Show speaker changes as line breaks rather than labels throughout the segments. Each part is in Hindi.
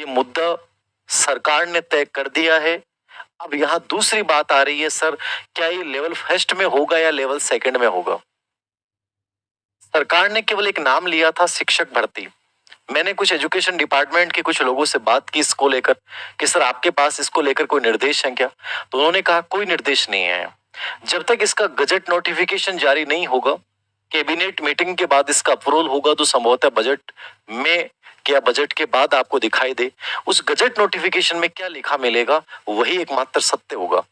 ये मुद्दा सरकार ने तय कर दिया है। अब यहाँ दूसरी बात आ रही है, सर क्या ये लेवल फर्स्ट में होगा या लेवल सेकंड में होगा? सरकार ने केवल एक नाम लिया था, शिक्षक भर्ती। मैंने कुछ एजुकेशन डिपार्टमेंट के कुछ लोगों से बात की इसको लेकर कि सर आपके पास इसको लेकर कोई निर्देश है क्या? तो उन्होंने कहा कोई निर्देश नहीं है। जब तक इसका गजट नोटिफिकेशन जारी नहीं होगा, कैबिनेट मीटिंग के बाद इसका अप्रूवल होगा, तो संभवतः बजट में क्या बजट के बाद आपको दिखाई दे। उस गजट नोटिफिकेशन में क्या लिखा मिलेगा, वही एकमात्र सत्य होगा।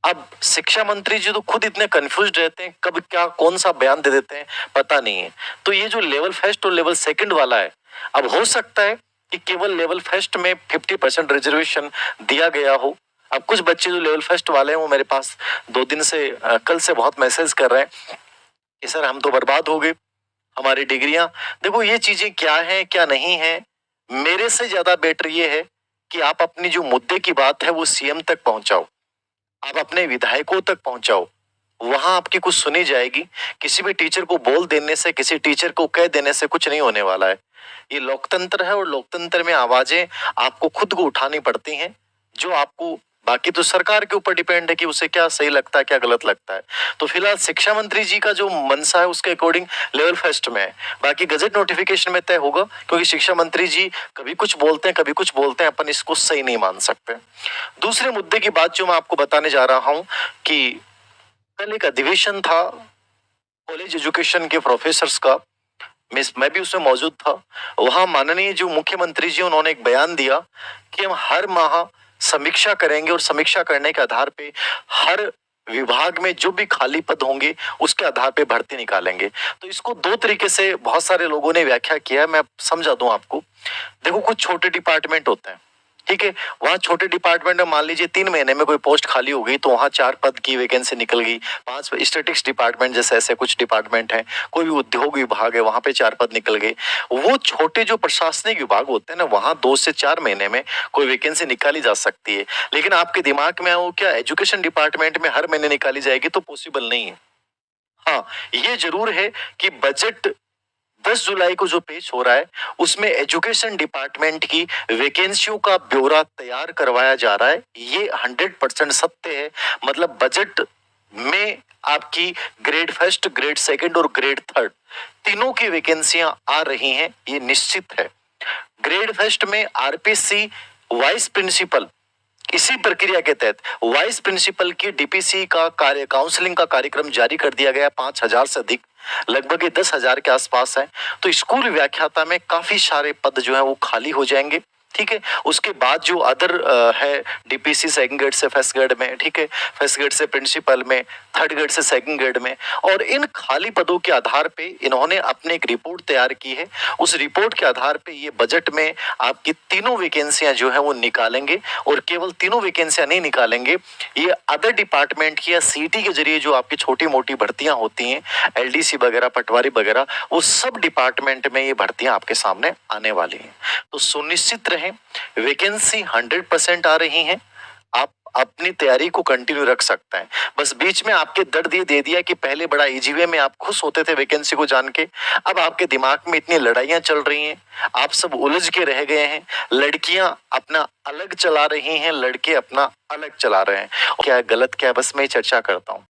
अब शिक्षा मंत्री जी तो खुद इतने कंफ्यूज रहते हैं, कब क्या कौन सा बयान दे देते हैं पता नहीं है। तो ये जो लेवल फर्स्ट और लेवल सेकंड वाला है, अब हो सकता है कि केवल लेवल फर्स्ट में 50% रिजर्वेशन दिया गया हो। अब कुछ बच्चे जो लेवल फर्स्ट वाले हैं वो मेरे पास 2 दिन से कल से बहुत मैसेज कर रहे हैं कि सर हम तो बर्बाद हो गए, हमारी डिग्रियां। देखो ये चीजें क्या है क्या नहीं है, मेरे से ज्यादा बेटर ये है कि आप अपनी जो मुद्दे की बात है वो सीएम तक पहुंचाओ, आप अपने विधायकों तक पहुंचाओ, वहां आपकी कुछ सुनी जाएगी। किसी भी टीचर को बोल देने से, किसी टीचर को कह देने से कुछ नहीं होने वाला है। ये लोकतंत्र है और लोकतंत्र में आवाजें आपको खुद को उठानी पड़ती हैं। जो आपको, बाकी तो सरकार के ऊपर डिपेंड है कि उसे क्या सही लगता है क्या गलत लगता है। तो फिलहाल शिक्षा मंत्री जी का जो मनसा है उसके अकॉर्डिंग लेवल फर्स्ट में है, बाकी गजट नोटिफिकेशन में तय होगा, क्योंकि शिक्षा मंत्री जी कभी कुछ बोलते हैं कभी कुछ बोलते हैं, अपन इसको सही नहीं मान सकते। दूसरे मुद्दे की बात जो मैं आपको बताने जा रहा हूं कि कल एक अधिवेशन था कॉलेज एजुकेशन के प्रोफेसर्स का, मैं भी उसमें मौजूद था। वहां माननीय जो मुख्यमंत्री जी उन्होंने एक बयान दिया कि हम हर माह समीक्षा करेंगे और समीक्षा करने के आधार पे हर विभाग में जो भी खाली पद होंगे उसके आधार पे भर्ती निकालेंगे। तो इसको दो तरीके से बहुत सारे लोगों ने व्याख्या किया है, मैं समझा दूं आपको। देखो कुछ छोटे डिपार्टमेंट होते हैं, ठीक है, वहां छोटे डिपार्टमेंट में मान लीजिए 3 महीने में कोई पोस्ट खाली हो गई तो वहां 4 पद की वैकेंसी निकल गई। 5 स्टैटिक्स डिपार्टमेंट जैसे ऐसे कुछ डिपार्टमेंट हैं, कोई भी उद्योग विभाग है वहां पे 4 पद निकल गए। वो छोटे जो प्रशासनिक विभाग होते हैं ना, वहां 2 से 4 महीने में कोई वैकेंसी निकाली जा सकती है। लेकिन आपके दिमाग में वो क्या एजुकेशन डिपार्टमेंट में हर महीने निकाली जाएगी, तो पॉसिबल नहीं है। हाँ, ये जरूर है कि बजट 10 जुलाई को जो पेश हो रहा है उसमें एजुकेशन डिपार्टमेंट की वैकेंसियों का ब्यौरा तैयार करवाया जा रहा है, ये 100% सत्य है। मतलब बजट में आपकी ग्रेड फर्स्ट, ग्रेड सेकंड और ग्रेड थर्ड तीनों की वैकेंसियां आ रही हैं, ये निश्चित है। ग्रेड फर्स्ट में आरपीसी वाइस प्रिंसिपल, इसी प्रक्रिया के तहत वाइस प्रिंसिपल की डीपीसी का कार्य काउंसलिंग का कार्यक्रम जारी कर दिया गया। 5,000 से अधिक, लगभग 10,000 के आसपास है। तो स्कूल व्याख्याता में काफी सारे पद जो है वो खाली हो जाएंगे, ठीक है। उसके बाद जो अदर है डीपीसी सेकंड ग्रेड से फर्स्ट ग्रेड में, ठीक है, फर्स्ट ग्रेड से प्रिंसिपल में, थर्ड ग्रेड से सेकंड ग्रेड में, और इन खाली पदों के आधार पे इन्होंने अपने एक रिपोर्ट तैयार की है। उस रिपोर्ट के आधार पे ये बजट में आपकी तीनों वैकेंसियां जो है वो निकालेंगे, और केवल तीनों वैकेंसियां नहीं निकालेंगे, ये अदर डिपार्टमेंट की या सीटी के जरिए जो आपकी छोटी मोटी भर्तियां होती हैं, एलडीसी वगैरह, पटवारी वगैरह, वो सब डिपार्टमेंट में ये भर्तियां आपके सामने आने वाली हैं। तो सुनिश्चित रहें, वैकेंसी 100% आ रही हैं, आप अपनी तैयारी को कंटिन्यू रख सकते हैं। बस बीच में आपके दर्द ये दे दिया कि पहले बड़ा इजी वे में आप खुश होते थे वैकेंसी को जान के, अब आपके दिमाग में इतनी लड़ाइयां चल रही हैं, आप सब उलझ के रह गए हैं। लड़कियां अपना अलग चला रही हैं, लड़के अपना अलग चला रहे हैं। क्या है गलत, क्या है, बस मैं चर्चा करता हूं।